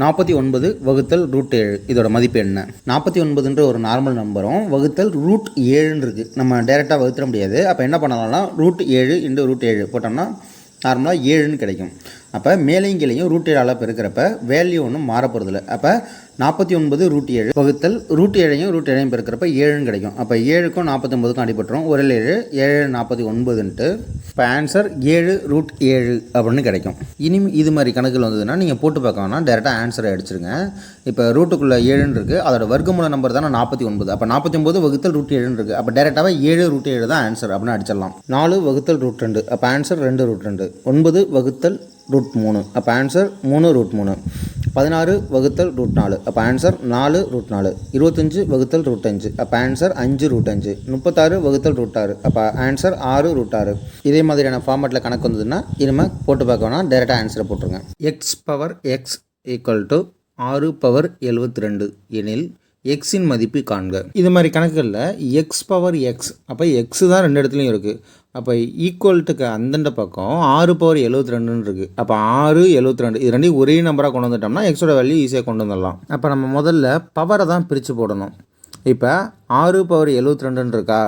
49 வகுத்தல் √7 இதோட மதிப்பு என்ன? 49ன்ற ஒரு நார்மல் நம்பரும் வகுத்தல் √7 இருக்குது. நம்ம டைரெக்டாக வகுத்துட முடியாது. அப்போ என்ன பண்ணலாம்னா √7 × √7 போட்டோம்னா நார்மலாக 7ன்னு கிடைக்கும். அப்போ மேலையும் கீழையும் √7 பெருக்கிறப்ப வேல்யூ ஒன்றும் மாற போகிறதில்ல. அப்போ 49 √7 வகுத்தல் √7ஐயும் √7ஐயும் பெருக்கிறப்ப 7ன்னு கிடைக்கும். அப்போ 7க்கும் 49க்கும் அடிபட்டுரும். ஒரு 7 7 49ன்ட்டு இப்போ ஆன்சர் 7 √7 அப்படின்னு கிடைக்கும். இது மாதிரி கணக்கில் வந்ததுன்னா நீங்கள் போட்டு பார்க்கணும்னா டேரெக்டாக ஆன்சரை அடிச்சிருங்க. இப்போ ரூட்டுக்குள்ளே 7ன்னு இருக்குது, அதோட வர்க்கமூல நம்பர் தானே 49. அப்போ 49 வகுத்தல் √7 இருக்குது. அப்போ டேரெக்டாகவே 7 √7 தான் ஆன்சர் அப்படின்னு அடிச்சிடலாம். 4 வகுத்தல் √2 அப்போ ஆன்சர் 2 √2. 9 வகுத்தல் √3 அப்போ ஆன்சர் 3 √3. 16 வகுத்தல் √4 அப்போ ஆன்சர் 4 √4. 25 வகுத்தல் √5 அப்போ ஆன்சர் 5 √5. 36 வகுத்தல் √6 அப்போ ஆன்சர் 6 √6. இதே மாதிரியான ஃபார்மேட்டில் கணக்கு வந்ததுன்னா இனிமேல் போட்டு பார்க்கணும்னா டேரெக்டாக ஆன்சரை போட்டுருங்க. x⁻x = 6/72 எனில் எக்ஸின் மதிப்பு காண்க. இது மாதிரி கணக்குகளில் x⁻x அப்போ எக்ஸு தான் ரெண்டு இடத்துலையும் இருக்குது. அப்போ ஈக்குவல்ட்டுக்கு அந்தண்ட பக்கம் 6/72 இருக்குது. அப்போ 6 72 இது ரெண்டையும் ஒரே நம்பராக கொண்டு வந்துட்டோம்னா எக்ஸோட வேல்யூ ஈஸியாக கொண்டு வந்துடலாம். அப்போ நம்ம முதல்ல பவரை தான் பிரித்து போடணும். இப்போ 6/72 இருக்கா,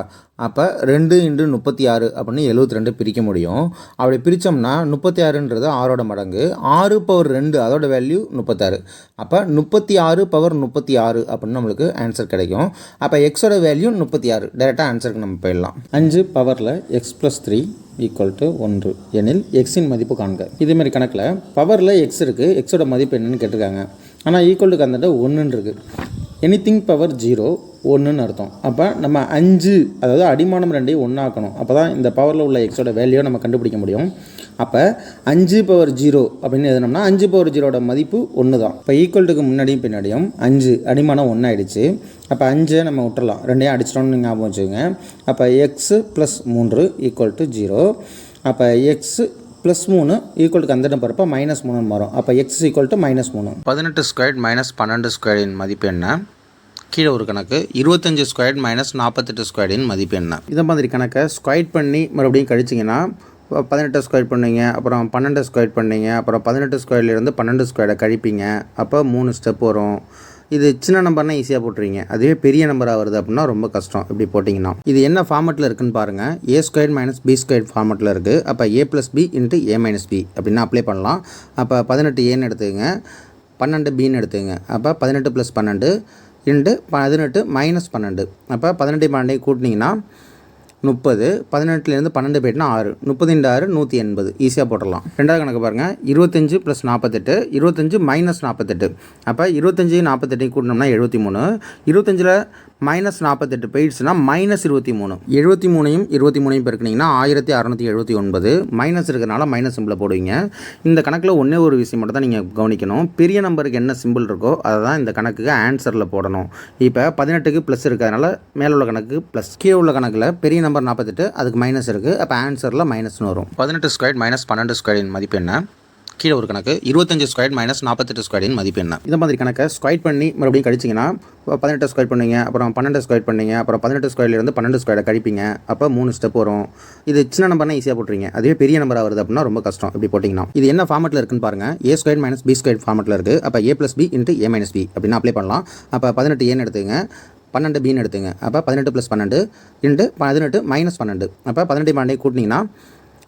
அப்போ 2 × 36 அப்படின்னு 72 பிரிக்க முடியும். அப்படி பிரித்தோம்னா 36ன்றது 6ஓட மடங்கு, 6/2 அதோட வேல்யூ 36. அப்போ 36/36 அப்படின்னு நம்மளுக்கு ஆன்சர் கிடைக்கும். அப்போ எக்ஸோட வேல்யூ 36. டேரெக்டாக ஆன்சருக்கு நம்ம போயிடலாம். 5 பவரில் x+3 = 1 எனில் எக்ஸின் மதிப்பு காண்க. இதேமாதிரி கணக்கில் பவரில் எக்ஸ் இருக்குது, எக்ஸோட மதிப்பு என்னன்னு கேட்டிருக்காங்க. ஆனால் ஈக்குவலுக்கு அந்த 1ன்னு இருக்குது. எனிதிங் பவர் 0 1ன்னு அர்த்தம். அப்போ நம்ம 5 அதாவது அடிமானம் 2ஐயும் 1 ஆக்கணும். அப்போ தான் இந்த பவரில் உள்ள எக்ஸோட வேல்யூ நம்ம கண்டுபிடிக்க முடியும். அப்போ 5/0 அப்படின்னு எழுதினோம்னா 5/0ஓட மதிப்பு 1 தான். இப்போ ஈக்குவல்ட்டுக்கு முன்னாடியும் பின்னாடியும் 5 அடிமானம் 1 ஆகிடுச்சு. அப்போ 5 நம்ம விட்டுறலாம், ரெண்டையும் அடிச்சிட்டோம்னு ஞாபகம் வச்சுக்கோங்க. அப்போ x+3 = 0. அப்போ x+3 ஈக்குவலுக்கு அந்த பரப்ப -3 மாறும். அப்போ x = -3. 18² - 12² மதிப்பு என்ன? கீழே ஒரு கணக்கு 25² - 48² மதிப்பு என்ன? இதை மாதிரி கணக்கை ஸ்கொயர் பண்ணி மறுபடியும் கழிச்சிங்கன்னா 18 ஸ்கொயர் பண்ணுவீங்க, அப்புறம் 12 ஸ்கொயர் பண்ணீங்க, அப்புறம் 18 ஸ்கொயர்லேருந்து 12 கழிப்பீங்க. அப்போ 3 ஸ்டெப் வரும். இது சின்ன நம்பர்னால் ஈஸியாக போட்டுருவீங்க. அதுவே பெரிய நம்பராக வருது அப்படின்னா ரொம்ப கஷ்டம். இப்படி போட்டிங்கன்னா இது என்ன ஃபார்மெட்டில் இருக்குதுன்னு பாருங்கள். a² - b² ஃபார்மெட்டில் இருக்குது. அப்போ a + b × a - b அப்படின்னா அப்ளை பண்ணலாம். அப்போ 18a எடுத்துக்கங்க, 12bன்னு எடுத்துக்கங்க. அப்போ 18 + 12 × 18 - 12. அப்போ 18 12 கூட்டினீங்கன்னா 30. 18லேருந்து 12 போய்ட்டுனா 6. 30 × 6 180. ஈஸியாக போட்டுடலாம். ரெண்டாவது கணக்கு பாருங்கள். 25 + 48 25 - 48. அப்போ 25 48 கூட்டினோம்னா 73. 25ல் -48 போயிடுச்சுன்னா -23. 73ஐயும் 23ஐயும் பெருக்கினீங்கன்னா 1679. மைனஸ் இருக்கிறனால மைனஸ் சிம்பிளை போடுவீங்க. இந்த கணக்கில் ஒன்றே ஒரு விஷயம் மட்டும் தான் நீங்கள் கவனிக்கணும். பெரிய நம்பருக்கு என்ன சிம்பிள் இருக்கோ அதை தான் இந்த கணக்குக்கு ஆன்சரில் போடணும். இப்போ 18க்கு ப்ளஸ் இருக்கிறதுனால மேலே உள்ள கணக்கு ப்ளஸ், கீழே உள்ள கணக்கில் பெரிய நம்பர் 48 அதுக்கு மைனஸ் இருக்குது. அப்போ ஆன்சரில் - வரும். 18² - 12² மதிப்பு என்ன? கீழே ஒரு கணக்கு 25² - 48² மதிப்பு என்ன? இந்த மாதிரி கணக்கை ஸ்கொயர் பண்ணி மறுபடியும் கழிச்சிங்கன்னா 18 ஸ்கொயர் பண்ணுவீங்க, அப்புறம் 12 ஸ்கொயர் பண்ணீங்க, அப்புறம் 18 ஸ்கொயர்லேருந்து 12 கழிப்பீங்க. அப்போ 3 ஸ்டெப் வரும். இது சின்ன நம்பர்னால் ஈஸியாக போட்டுருவீங்க. அதுவே பெரிய நம்பராக வருது அப்படின்னா ரொம்ப கஷ்டம். இப்படி போட்டிங்கன்னா இது என்ன ஃபார்மெட்டில் இருக்குன்னு பாருங்கள். a² - b² ஃபார்மெட்டில் இருக்குது. அப்போ a + b × a - b அப்படின்னா அப்ளை பண்ணலாம். அப்போ 18a எடுத்துங்க, 12bன்னு எடுத்துங்க. அப்போ 18 + 12 × 18 - 12. அப்போ 18 12 கூட்டினீங்கன்னா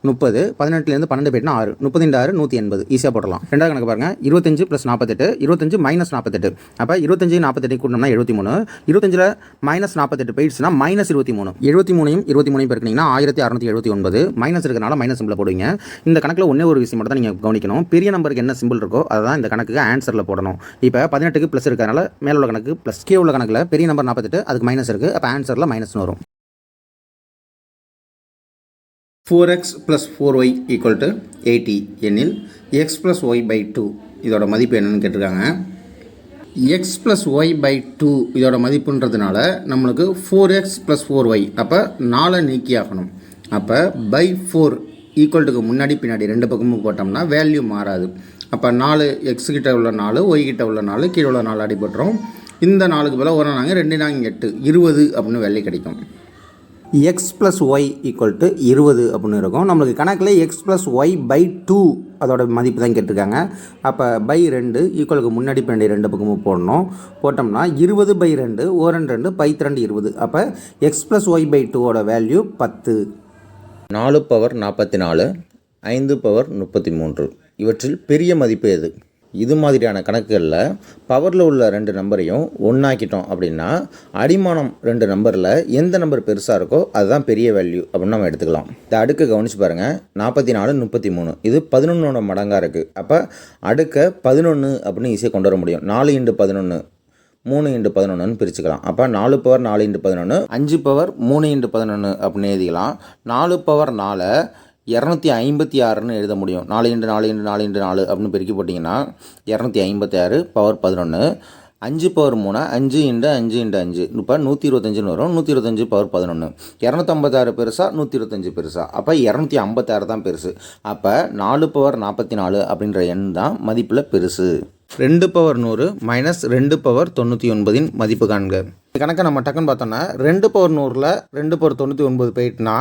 30. 18லேருந்து 12 போய்ட்டுனா 6. 30 × 6 180. ஈஸியாக போடலாம். ரெண்டாவது கணக்கு பாருங்கள். 25 + 48 25 - 48. அப்போ 25 48 கூட்டினோம்னா 73. 25ல் -48 போயிடுச்சுன்னா -23. 73ஐயும் 23ஐயும் பெருக்கினீங்கன்னா 1679. மைனஸ் இருக்கிறனால மைனஸ் சிம்பிளை போடுவீங்க. இந்த கணக்கில் ஒன்றே ஒரு விஷயம் மட்டும் தான் நீங்கள் கவனிக்கணும். பெரிய நம்பருக்கு என்ன சிம்பிள் இருக்கோ அதை தான் இந்த கணக்குக்கு ஆன்சரில் போடணும். இப்போ 18க்கு ப்ளஸ் இருக்கிறனால மேலே உள்ள கணக்கு ப்ளஸ், கீழே உள்ள கணக்கில் பெரிய நம்பர் 48 அதுக்கு மைனஸ் இருக்குது. அப்போ ஆன்சரில் - வரும். 4x + 4y = 80 எனில் x + y/2 இதோட மதிப்பு என்னன்னு கேட்டிருக்காங்க. x + y/2 இதோட மதிப்புன்றதுனால நம்மளுக்கு 4x + 4y அப்போ 4 நீக்கி ஆகணும். அப்போ /4 ஈக்குவல்ட்டுக்கு முன்னாடி பின்னாடி ரெண்டு பக்கமும் போட்டோம்னா வேல்யூ மாறாது. அப்போ 4 x கிட்ட உள்ள 4 y கிட்ட உள்ள 4 கீழே உள்ள 4 அடிபட்டுரும். இந்த 4க்கு பதிலாக 1 நாங்கள் 2 நாங்கள் 8 20 அப்படின்னு வேல்யூ கிடைக்கும். X plus y equal to 20 அப்படின்னு இருக்கும். நம்மளுக்கு கணக்கில் எக்ஸ் ப்ளஸ் ஒய் பை 2 அதோட மதிப்பு தான் கேட்டிருக்காங்க. அப்போ பை 2 ஈக்குவலுக்கு முன்னாடி பின்னாடி ரெண்டு பக்கமும் போடணும். போட்டோம்னா 20 பை 2 ஓரன் 2 பை 2 20. அப்போ எக்ஸ் ப்ளஸ் ஒய் பை 2ஓட வேல்யூ 10. 4 power 44, 5 power 33. இவற்றில் பெரிய மதிப்பு எது? இது மாதிரியான கணக்குகளில் பவரில் உள்ள ரெண்டு நம்பரையும் ஒன்றாக்கிட்டோம் அப்படின்னா அடிமானம் ரெண்டு நம்பரில் எந்த நம்பர் பெருசாக இருக்கோ அதுதான் பெரிய வேல்யூ அப்படின்னு நம்ம எடுத்துக்கலாம். இந்த அடுக்கை கவனித்து பாருங்கள். 44 33 இது 11ஓட மடங்காக இருக்குது. அப்போ அடுக்கை 11 அப்படின்னு ஈஸியாக கொண்டு வர முடியும். 4 × 11 3 × 11ன்னு பிரிச்சுக்கலாம். அப்போ 4 பவர் 4 × 11 5 பவர் 3 × 11 அப்படின்னு எழுதிக்கலாம். 4 பவர் 4 256ன்னு எழுத முடியும். 4 × 4 × 4 × 4 அப்படின்னு பெருக்கி போட்டிங்கன்னா 256 பவர் 11. 5 பவர் 3 5 × 5 × 5 இப்போ 125ன்னு வரும். 125 பவர் 11. 256 பெருசா 125 பெருசா? அப்போ 256 தான் பெருசு. அப்போ 4 பவர் 44 அப்படின்ற எண் தான் மதிப்பில் பெருசு. 2 பவர் 100 மைனஸ் 2 பவர் 99 மதிப்பு காண்க. இந்த கணக்கை நம்ம டக்குன்னு பார்த்தோன்னா 2 பவர் 100ல் 2 பவர் 99 போயிட்டுனா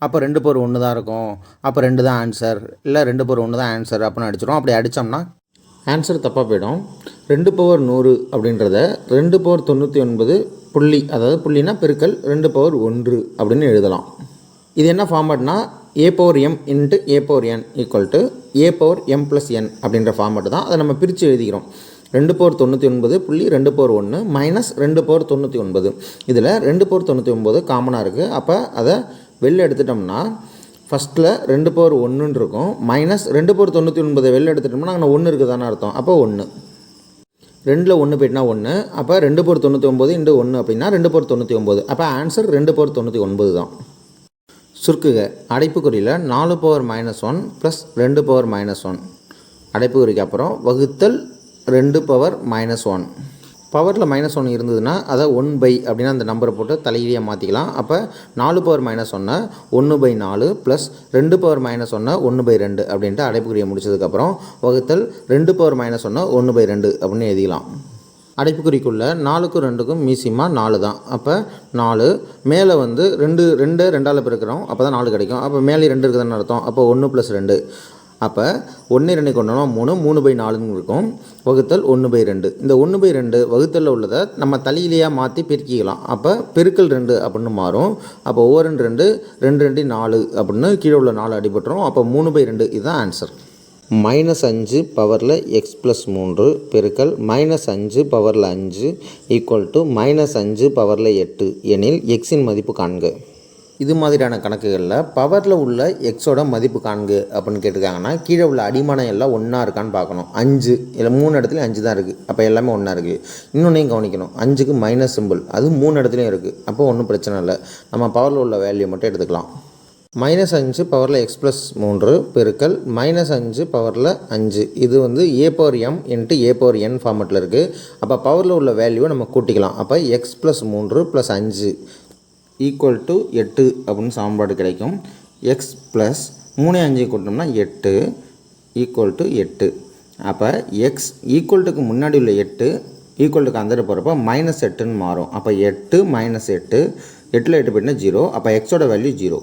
அப்போ 2 பவர் 1 தான் இருக்கும். அப்போ 2 தான் ஆன்சர், இல்லை 2 பவர் 1 தான் ஆன்சர் அப்படின்னு அடிச்சிடும். அப்படி அடித்தோம்னா ஆன்சர் தப்பாக போயிடும். 2 பவர் 100 அப்படின்றத 2 பவர் 99 புள்ளி, அதாவது புள்ளினா பெருக்கல் 2 பவர் 1 அப்படின்னு எழுதலாம். இது என்ன ஃபார்மேட்னா a power m into a power n equal to a power m plus n அப்படின்ற ஃபார்மேட்டு தான். அதை நம்ம பிரித்து எழுதிக்கிறோம். 2 பவர் 99 புள்ளி 2 பவர் 1 மைனஸ் 2 பவர் 99. இதில் 2 பவர் 99 காமனாக இருக்குது. அப்போ அதை வெளில எடுத்துட்டோம்னா ஃபஸ்ட்டில் 2 பவர் 1 இருக்கும். மைனஸ் 2 பவர் 99 வெளில எடுத்துட்டோம்னா அங்கே 1 இருக்குது தானே அர்த்தம். அப்போ 1 2ல் 1 போயிட்டுனா 1. அப்போ 2 பவர் 99 இன்ட்டு 1 அப்படின்னா 2 பவர் 99. அப்போ ஆன்சர் 2 பவர் 99 தான். சுருக்குக. அடைப்புக்குறியில் 4 பவர் -1 ப்ளஸ் 2 பவர் -1 அடைப்புக்குறிக்கு அப்புறம் வகுத்தல் 2 பவர் -1. பவரில் -1 இருந்ததுன்னா அதை 1/, அப்படின்னா அந்த நம்பரை போட்டு தலையிலேயே மாற்றிக்கலாம். அப்போ 4 பவர் -1 1/4 ப்ளஸ் 2 பவர் -1 1/2 அப்படின்ட்டு அடைப்புக்குறியை முடிச்சதுக்கப்புறம் வகுத்தல் 2 பவர் -1 1/2 அப்படின்னு எழுதிக்கலாம். அடைப்புக்குறிக்குள்ளே 4க்கும் 2க்கும் மீசிமா 4 தான். அப்போ 4 மேலே வந்து 2 2ஆல் பெருக்கிறோம். அப்போ தான் 4 கிடைக்கும். அப்போ மேலே 2 இருக்குதுன்னு அர்த்தம். அப்போ 1 + 2. அப்போ 1 2 கொண்டோம்னா 3 3/4ன்னு இருக்கும். வகுத்தல் 1/2. இந்த 1/2 வகுத்தலில் உள்ளதை நம்ம தலையிலேயே மாற்றி பெருக்கிக்கலாம். அப்போ பெருக்கல் 2 அப்படின்னு மாறும். அப்போ ஓரன் 2 2 2 4 அப்படின்னு கீழே உள்ள 4 அடிபட்டுரும். அப்போ 3/2 இதுதான் ஆன்சர். -5 பவரில் x + 3 பெருக்கல் -5 பவரில் 5 ஈக்குவல் டு -5 பவரில் 8 எனில் எக்ஸின் மதிப்பு காண்க. இது மாதிரியான கணக்குகளில் பவரில் உள்ள எக்ஸோட மதிப்பு காண்க அப்படின்னு கேட்டிருக்காங்கன்னா கீழே உள்ள அடிமானம் எல்லாம் ஒன்றா இருக்கான்னு பார்க்கணும். 5 இல்லை 3 இடத்துலையும் 5 தான் இருக்குது. அப்போ எல்லாமே ஒன்றா இருக்குது. இன்னொன்றையும் கவனிக்கணும். 5க்கு மைனஸ் சிம்பிள், அது 3 இடத்துலையும் இருக்குது. அப்போ ஒன்றும் பிரச்சனை இல்லை. நம்ம பவரில் உள்ள வேல்யூ மட்டும் எடுத்துக்கலாம். -5 பவரில் x + 3 பெருக்கல் -5 பவரில் 5. இது வந்து a power m into a power n ஃபார்மெட்டில் இருக்குது. அப்போ பவரில் உள்ள வேல்யூவை நம்ம கூட்டிக்கலாம். அப்போ x + 3 + 5 ஈக்குவல் டு 8 அப்படின்னு சமன்பாடு கிடைக்கும். x plus 3 5 கூட்டினோம்னா 8 equal to 8. அப்போ x ஈக்குவல்ட்டுக்கு முன்னாடி உள்ள 8 ஈக்குவல்ட்டுக்கு அந்த போகிறப்போ -8ன்னு மாறும். அப்போ 8 - 8 8ல் 8 போய்ட்டுனா 0. அப்போ எக்ஸோட வேல்யூ 0.